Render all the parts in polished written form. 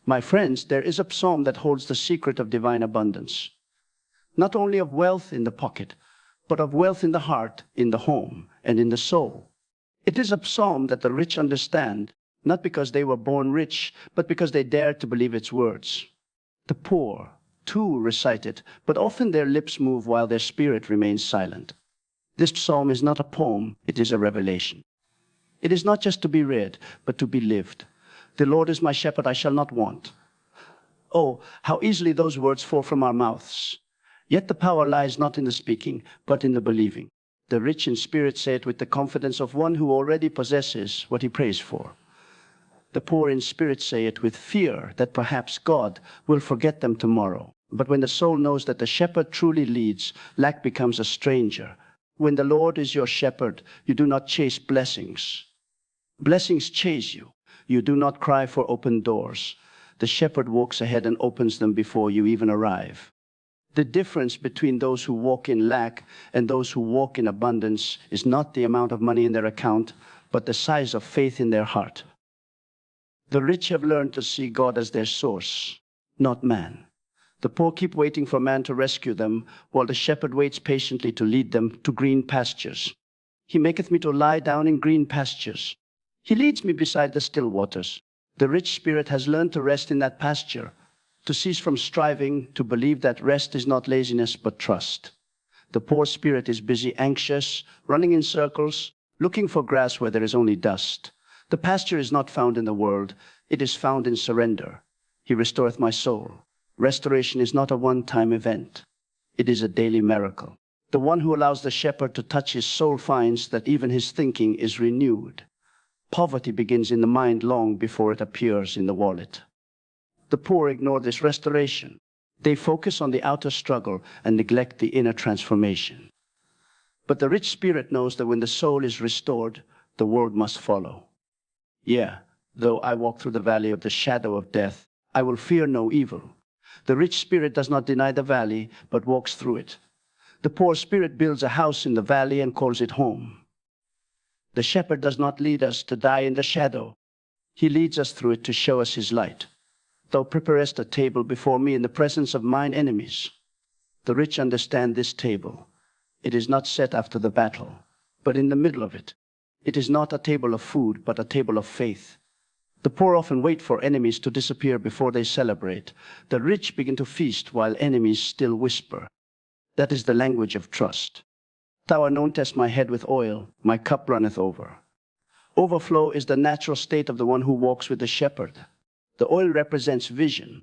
My friends, there is a psalm that holds the secret of divine abundance. Not only of wealth in the pocket, but of wealth in the heart, in the home, and in the soul. It is a psalm that the rich understand, not because they were born rich, but because they dared to believe its words. The poor, too, recite it, but often their lips move while their spirit remains silent. This psalm is not a poem, it is a revelation. It is not just to be read, but to be lived. The Lord is my shepherd, I shall not want. Oh, how easily those words fall from our mouths. Yet the power lies not in the speaking, but in the believing. The rich in spirit say it with the confidence of one who already possesses what he prays for. The poor in spirit say it with fear that perhaps God will forget them tomorrow. But when the soul knows that the shepherd truly leads, lack becomes a stranger. When the Lord is your shepherd, you do not chase blessings. Blessings chase you. You do not cry for open doors. The shepherd walks ahead and opens them before you even arrive. The difference between those who walk in lack and those who walk in abundance is not the amount of money in their account, but the size of faith in their heart. The rich have learned to see God as their source, not man. The poor keep waiting for man to rescue them, while the shepherd waits patiently to lead them to green pastures. He maketh me to lie down in green pastures. He leads me beside the still waters. The rich spirit has learned to rest in that pasture, to cease from striving, to believe that rest is not laziness but trust. The poor spirit is busy, anxious, running in circles, looking for grass where there is only dust. The pasture is not found in the world, it is found in surrender. He restoreth my soul. Restoration is not a one-time event. It is a daily miracle. The one who allows the shepherd to touch his soul finds that even his thinking is renewed. Poverty begins in the mind long before it appears in the wallet. The poor ignore this restoration. They focus on the outer struggle and neglect the inner transformation. But the rich spirit knows that when the soul is restored, the world must follow. Yeah, though I walk through the valley of the shadow of death, I will fear no evil. The rich spirit does not deny the valley, but walks through it. The poor spirit builds a house in the valley and calls it home. The shepherd does not lead us to die in the shadow. He leads us through it to show us his light. Thou preparest a table before me in the presence of mine enemies. The rich understand this table. It is not set after the battle, but in the middle of it. It is not a table of food, but a table of faith. The poor often wait for enemies to disappear before they celebrate. The rich begin to feast while enemies still whisper. That is the language of trust. Thou anointest my head with oil, my cup runneth over. Overflow is the natural state of the one who walks with the shepherd. The oil represents vision,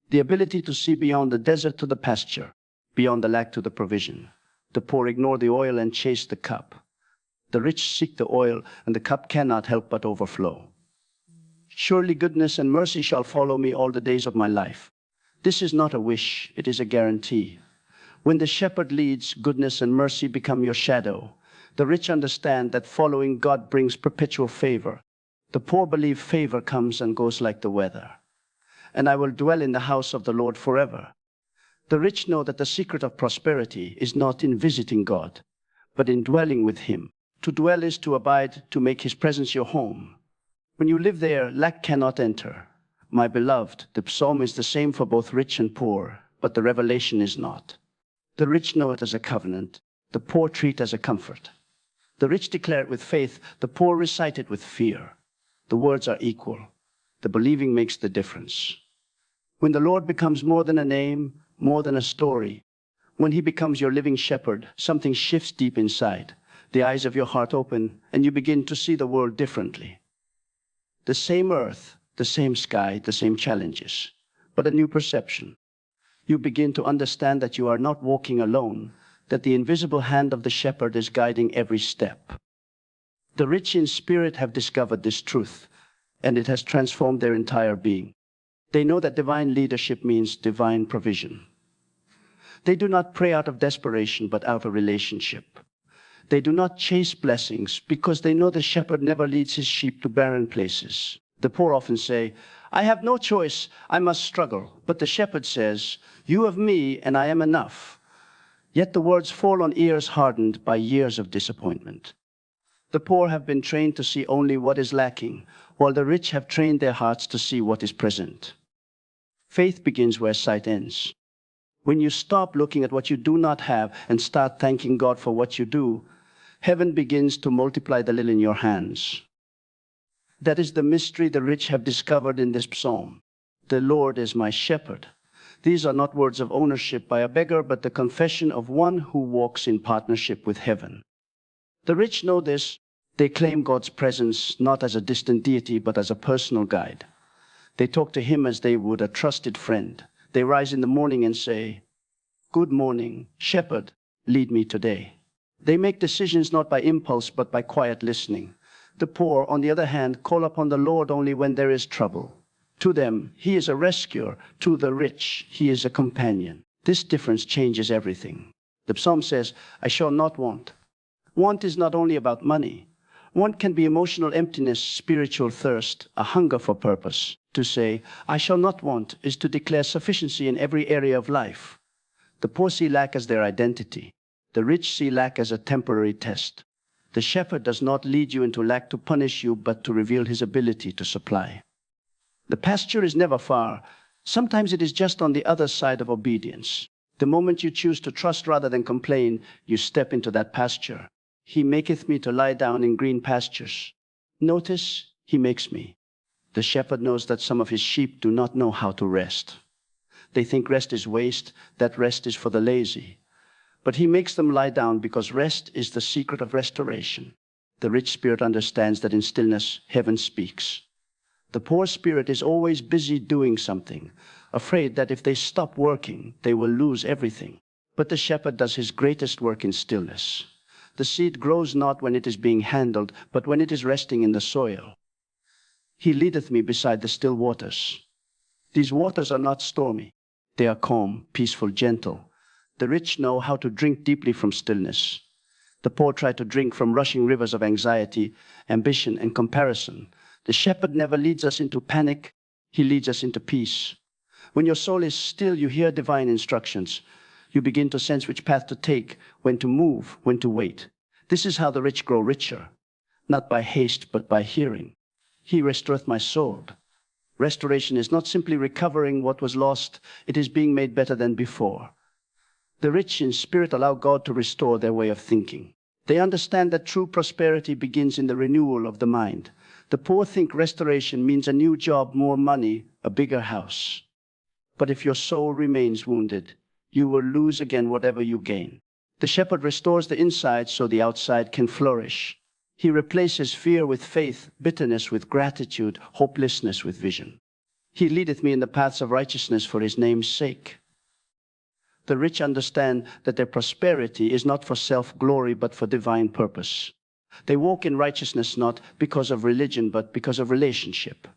the ability to see beyond the desert to the pasture, beyond the lack to the provision. The poor ignore the oil and chase the cup. The rich seek the oil, and the cup cannot help but overflow. Surely goodness and mercy shall follow me all the days of my life. This is not a wish, it is a guarantee. When the shepherd leads, goodness and mercy become your shadow. The rich understand that following God brings perpetual favor. The poor believe favor comes and goes like the weather. And I will dwell in the house of the Lord forever. The rich know that the secret of prosperity is not in visiting God, but in dwelling with him. To dwell is to abide, to make his presence your home. When you live there, lack cannot enter. My beloved, the psalm is the same for both rich and poor, but the revelation is not. The rich know it as a covenant, the poor treat as a comfort. The rich declare it with faith, the poor recite it with fear. The words are equal. The believing makes the difference. When the Lord becomes more than a name, more than a story, when he becomes your living shepherd, something shifts deep inside. The eyes of your heart open, and you begin to see the world differently. The same earth, the same sky, the same challenges, but a new perception. You begin to understand that you are not walking alone, that the invisible hand of the shepherd is guiding every step. The rich in spirit have discovered this truth, and it has transformed their entire being. They know that divine leadership means divine provision. They do not pray out of desperation, but out of relationship. They do not chase blessings because they know the shepherd never leads his sheep to barren places. The poor often say, I have no choice, I must struggle. But the shepherd says, you have me and I am enough. Yet the words fall on ears hardened by years of disappointment. The poor have been trained to see only what is lacking, while the rich have trained their hearts to see what is present. Faith begins where sight ends. When you stop looking at what you do not have and start thanking God for what you do, heaven begins to multiply the little in your hands. That is the mystery the rich have discovered in this psalm. The Lord is my shepherd. These are not words of ownership by a beggar, but the confession of one who walks in partnership with heaven. The rich know this. They claim God's presence not as a distant deity, but as a personal guide. They talk to him as they would a trusted friend. They rise in the morning and say, "Good morning, shepherd, lead me today." They make decisions not by impulse, but by quiet listening. The poor, on the other hand, call upon the Lord only when there is trouble. To them, he is a rescuer. To the rich, he is a companion. This difference changes everything. The psalm says, "I shall not want." Want is not only about money. Want can be emotional emptiness, spiritual thirst, a hunger for purpose. To say, "I shall not want," is to declare sufficiency in every area of life. The poor see lack as their identity. The rich see lack as a temporary test. The shepherd does not lead you into lack to punish you, but to reveal his ability to supply. The pasture is never far. Sometimes it is just on the other side of obedience. The moment you choose to trust rather than complain, you step into that pasture. He maketh me to lie down in green pastures. Notice, he makes me. The shepherd knows that some of his sheep do not know how to rest. They think rest is waste, that rest is for the lazy. But he makes them lie down because rest is the secret of restoration. The rich spirit understands that in stillness, heaven speaks. The poor spirit is always busy doing something, afraid that if they stop working, they will lose everything. But the shepherd does his greatest work in stillness. The seed grows not when it is being handled, but when it is resting in the soil. He leadeth me beside the still waters. These waters are not stormy. They are calm, peaceful, gentle. The rich know how to drink deeply from stillness. The poor try to drink from rushing rivers of anxiety, ambition, and comparison. The shepherd never leads us into panic. He leads us into peace. When your soul is still, you hear divine instructions. You begin to sense which path to take, when to move, when to wait. This is how the rich grow richer, not by haste, but by hearing. He restoreth my soul. Restoration is not simply recovering what was lost, it is being made better than before. The rich in spirit allow God to restore their way of thinking. They understand that true prosperity begins in the renewal of the mind. The poor think restoration means a new job, more money, a bigger house. But if your soul remains wounded, you will lose again whatever you gain. The shepherd restores the inside so the outside can flourish. He replaces fear with faith, bitterness with gratitude, hopelessness with vision. He leadeth me in the paths of righteousness for his name's sake. The rich understand that their prosperity is not for self-glory, but for divine purpose. They walk in righteousness not because of religion, but because of relationship.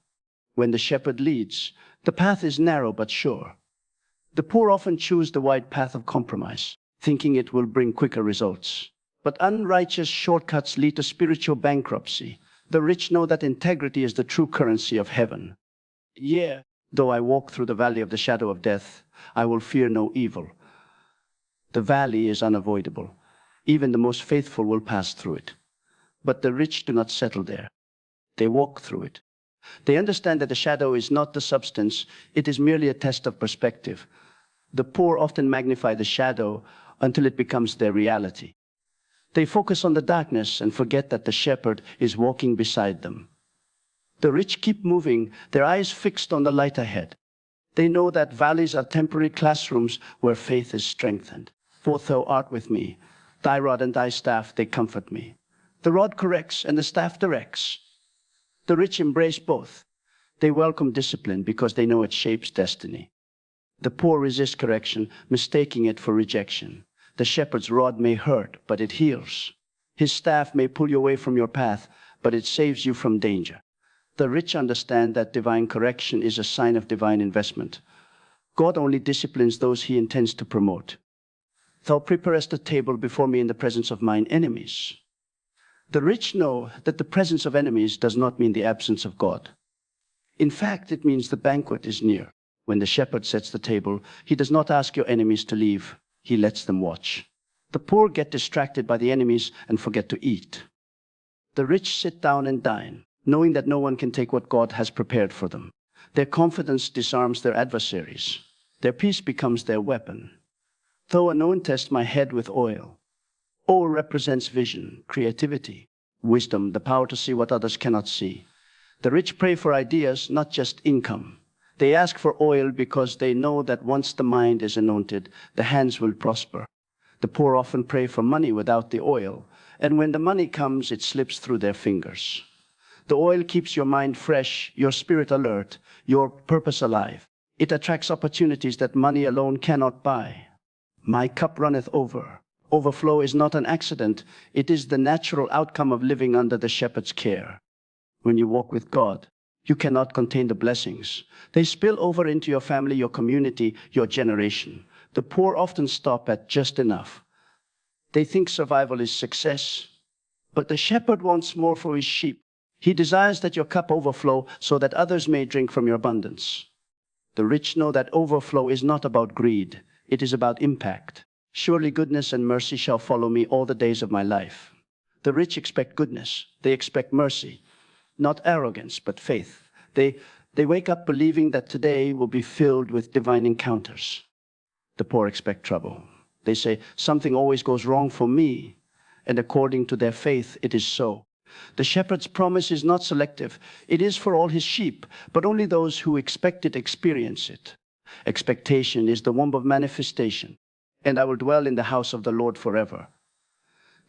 When the shepherd leads, the path is narrow but sure. The poor often choose the wide path of compromise, thinking it will bring quicker results. But unrighteous shortcuts lead to spiritual bankruptcy. The rich know that integrity is the true currency of heaven. Yea, though I walk through the valley of the shadow of death, I will fear no evil. The valley is unavoidable. Even the most faithful will pass through it. But the rich do not settle there. They walk through it. They understand that the shadow is not the substance, it is merely a test of perspective. The poor often magnify the shadow until it becomes their reality. They focus on the darkness and forget that the shepherd is walking beside them. The rich keep moving, their eyes fixed on the light ahead. They know that valleys are temporary classrooms where faith is strengthened. For thou art with me, thy rod and thy staff, they comfort me. The rod corrects and the staff directs. The rich embrace both. They welcome discipline because they know it shapes destiny. The poor resist correction, mistaking it for rejection. The shepherd's rod may hurt, but it heals. His staff may pull you away from your path, but it saves you from danger. The rich understand that divine correction is a sign of divine investment. God only disciplines those he intends to promote. Thou preparest a table before me in the presence of mine enemies. The rich know that the presence of enemies does not mean the absence of God. In fact, it means the banquet is near. When the shepherd sets the table, he does not ask your enemies to leave. He lets them watch. The poor get distracted by the enemies and forget to eat. The rich sit down and dine, knowing that no one can take what God has prepared for them. Their confidence disarms their adversaries. Their peace becomes their weapon. Though anoint test my head with oil. Oil represents vision, creativity, wisdom, the power to see what others cannot see. The rich pray for ideas, not just income. They ask for oil because they know that once the mind is anointed, the hands will prosper. The poor often pray for money without the oil, and when the money comes, it slips through their fingers. The oil keeps your mind fresh, your spirit alert, your purpose alive. It attracts opportunities that money alone cannot buy. My cup runneth over. Overflow is not an accident. It is the natural outcome of living under the shepherd's care. When you walk with God, you cannot contain the blessings. They spill over into your family, your community, your generation. The poor often stop at just enough. They think survival is success. But the shepherd wants more for his sheep. He desires that your cup overflow so that others may drink from your abundance. The rich know that overflow is not about greed. It is about impact. Surely goodness and mercy shall follow me all the days of my life. The rich expect goodness. They expect mercy. Not arrogance, but faith. They wake up believing that today will be filled with divine encounters. The poor expect trouble. They say, something always goes wrong for me. And according to their faith, it is so. The shepherd's promise is not selective. It is for all his sheep, but only those who expect it experience it. Expectation is the womb of manifestation, and I will dwell in the house of the Lord forever.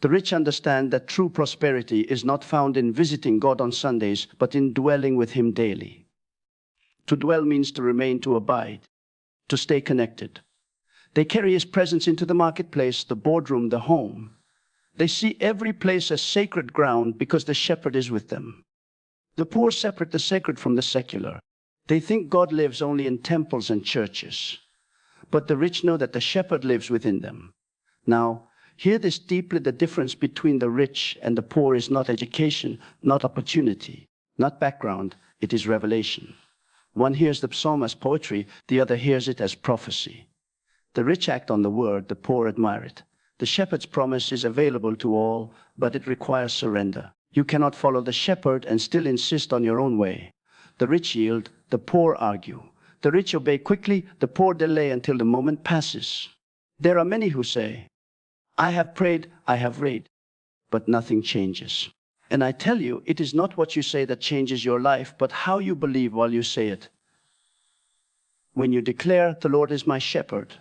The rich understand that true prosperity is not found in visiting God on Sundays, but in dwelling with him daily. To dwell means to remain, to abide, to stay connected. They carry his presence into the marketplace, the boardroom, the home. They see every place as sacred ground because the shepherd is with them. The poor separate the sacred from the secular. They think God lives only in temples and churches. But the rich know that the shepherd lives within them. Now, hear this deeply: the difference between the rich and the poor is not education, not opportunity, not background, it is revelation. One hears the psalm as poetry, the other hears it as prophecy. The rich act on the word, the poor admire it. The shepherd's promise is available to all, but it requires surrender. You cannot follow the shepherd and still insist on your own way. The rich yield, the poor argue. The rich obey quickly, the poor delay until the moment passes. There are many who say, I have prayed, I have prayed, but nothing changes. And I tell you, it is not what you say that changes your life, but how you believe while you say it. When you declare, the Lord is my shepherd,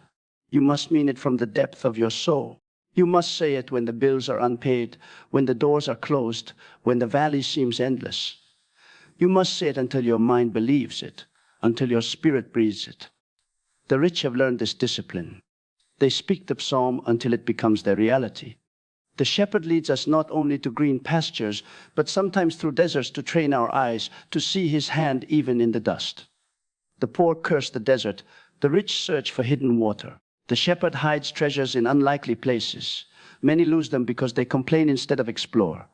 you must mean it from the depth of your soul. You must say it when the bills are unpaid, when the doors are closed, when the valley seems endless. You must say it until your mind believes it, until your spirit breathes it. The rich have learned this discipline. They speak the psalm until it becomes their reality. The shepherd leads us not only to green pastures, but sometimes through deserts to train our eyes to see his hand even in the dust. The poor curse the desert, the rich search for hidden water. The shepherd hides treasures in unlikely places. Many lose them because they complain instead of explore.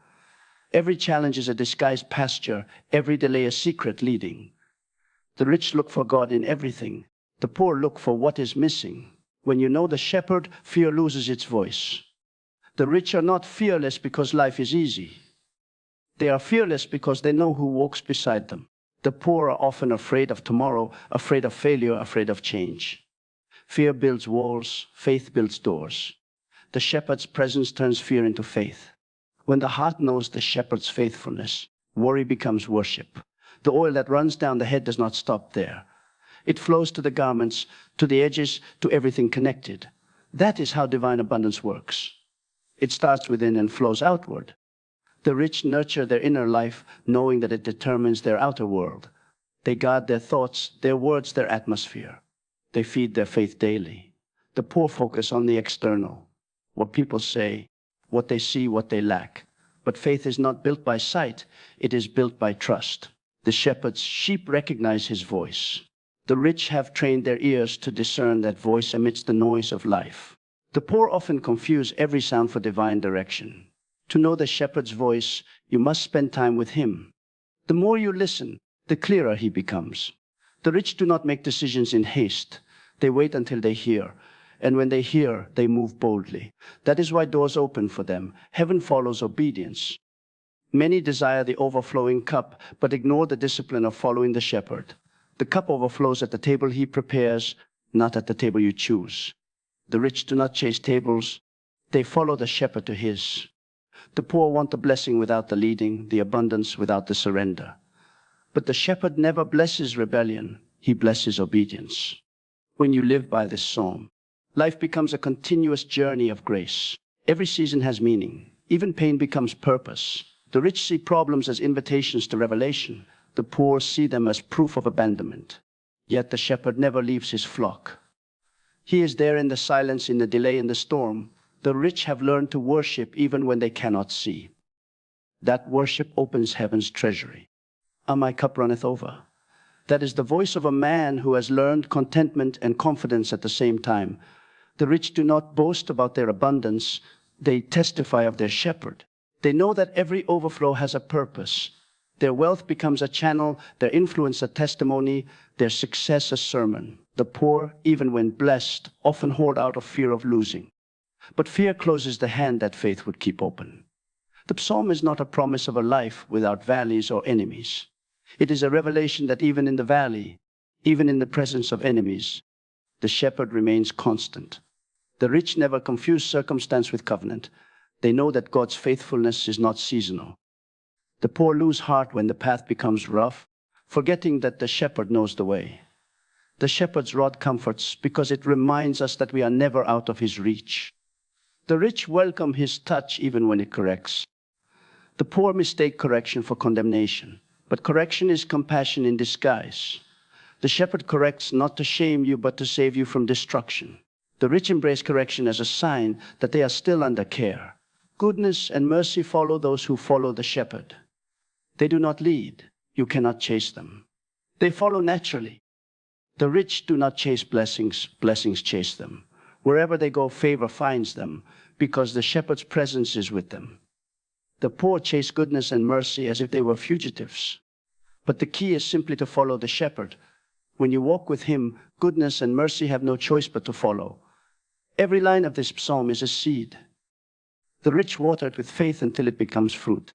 Every challenge is a disguised pasture, every delay a secret leading. The rich look for God in everything. The poor look for what is missing. When you know the shepherd, fear loses its voice. The rich are not fearless because life is easy. They are fearless because they know who walks beside them. The poor are often afraid of tomorrow, afraid of failure, afraid of change. Fear builds walls, faith builds doors. The shepherd's presence turns fear into faith. When the heart knows the shepherd's faithfulness, worry becomes worship. The oil that runs down the head does not stop there. It flows to the garments, to the edges, to everything connected. That is how divine abundance works. It starts within and flows outward. The rich nurture their inner life, knowing that it determines their outer world. They guard their thoughts, their words, their atmosphere. They feed their faith daily. The poor focus on the external, what people say, what they see, what they lack. But faith is not built by sight, it is built by trust. The shepherd's sheep recognize his voice. The rich have trained their ears to discern that voice amidst the noise of life. The poor often confuse every sound for divine direction. To know the shepherd's voice, you must spend time with him. The more you listen, the clearer he becomes. The rich do not make decisions in haste. They wait until they hear. And when they hear, they move boldly. That is why doors open for them. Heaven follows obedience. Many desire the overflowing cup, but ignore the discipline of following the shepherd. The cup overflows at the table he prepares, not at the table you choose. The rich do not chase tables. They follow the shepherd to his. The poor want the blessing without the leading, the abundance without the surrender. But the shepherd never blesses rebellion. He blesses obedience. When you live by this psalm, life becomes a continuous journey of grace. Every season has meaning. Even pain becomes purpose. The rich see problems as invitations to revelation. The poor see them as proof of abandonment. Yet the shepherd never leaves his flock. He is there in the silence, in the delay, in the storm. The rich have learned to worship even when they cannot see. That worship opens heaven's treasury. "Ah, my cup runneth over." That is the voice of a man who has learned contentment and confidence at the same time. The rich do not boast about their abundance. They testify of their shepherd. They know that every overflow has a purpose. Their wealth becomes a channel, their influence a testimony, their success a sermon. The poor, even when blessed, often hoard out of fear of losing. But fear closes the hand that faith would keep open. The psalm is not a promise of a life without valleys or enemies. It is a revelation that even in the valley, even in the presence of enemies, the shepherd remains constant. The rich never confuse circumstance with covenant. They know that God's faithfulness is not seasonal. The poor lose heart when the path becomes rough, forgetting that the shepherd knows the way. The shepherd's rod comforts because it reminds us that we are never out of his reach. The rich welcome his touch even when it corrects. The poor mistake correction for condemnation, but correction is compassion in disguise. The shepherd corrects not to shame you, but to save you from destruction. The rich embrace correction as a sign that they are still under care. Goodness and mercy follow those who follow the shepherd. They do not lead. You cannot chase them. They follow naturally. The rich do not chase blessings. Blessings chase them. Wherever they go, favor finds them, because the shepherd's presence is with them. The poor chase goodness and mercy as if they were fugitives. But the key is simply to follow the shepherd. When you walk with him, goodness and mercy have no choice but to follow. Every line of this psalm is a seed. The rich water it with faith until it becomes fruit.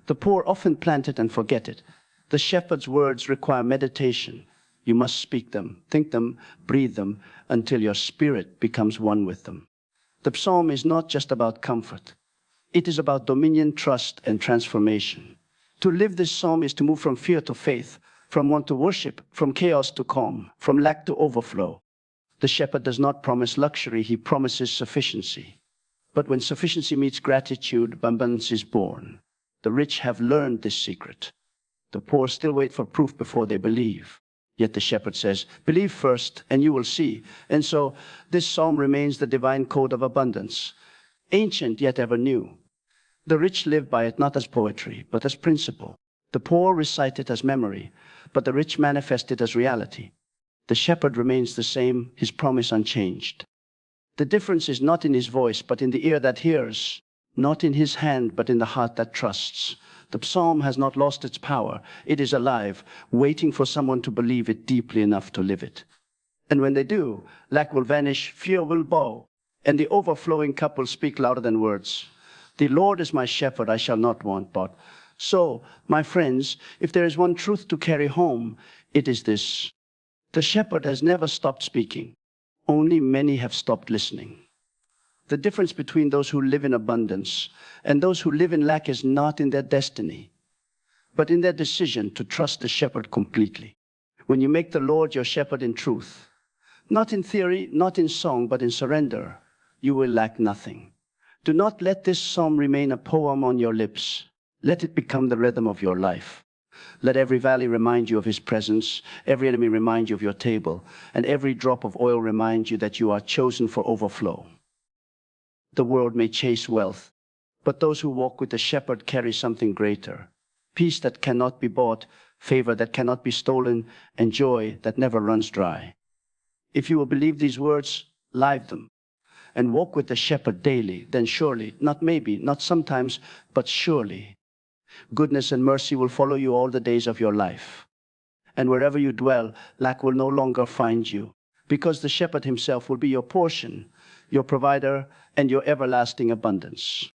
The poor often plant it and forget it. The shepherd's words require meditation. You must speak them, think them, breathe them, until your spirit becomes one with them. The psalm is not just about comfort. It is about dominion, trust, and transformation. To live this psalm is to move from fear to faith, from want to worship, from chaos to calm, from lack to overflow. The shepherd does not promise luxury, he promises sufficiency. But when sufficiency meets gratitude, abundance is born. The rich have learned this secret. The poor still wait for proof before they believe. Yet the shepherd says, believe first and you will see. And so this psalm remains the divine code of abundance, ancient yet ever new. The rich live by it not as poetry, but as principle. The poor recite it as memory, but the rich manifest it as reality. The shepherd remains the same, his promise unchanged. The difference is not in his voice, but in the ear that hears, not in his hand, but in the heart that trusts. The psalm has not lost its power. It is alive, waiting for someone to believe it deeply enough to live it. And when they do, lack will vanish, fear will bow, and the overflowing cup will speak louder than words. The Lord is my shepherd, I shall not want aught. So, my friends, if there is one truth to carry home, it is this. The shepherd has never stopped speaking. Only many have stopped listening. The difference between those who live in abundance and those who live in lack is not in their destiny, but in their decision to trust the shepherd completely. When you make the Lord your shepherd in truth, not in theory, not in song, but in surrender, you will lack nothing. Do not let this psalm remain a poem on your lips. Let it become the rhythm of your life. Let every valley remind you of his presence, every enemy remind you of your table, and every drop of oil remind you that you are chosen for overflow. The world may chase wealth, but those who walk with the shepherd carry something greater. Peace that cannot be bought, favor that cannot be stolen, and joy that never runs dry. If you will believe these words, live them, and walk with the shepherd daily, then surely, not maybe, not sometimes, but surely, goodness and mercy will follow you all the days of your life. And wherever you dwell, lack will no longer find you, because the shepherd himself will be your portion, your provider, and your everlasting abundance.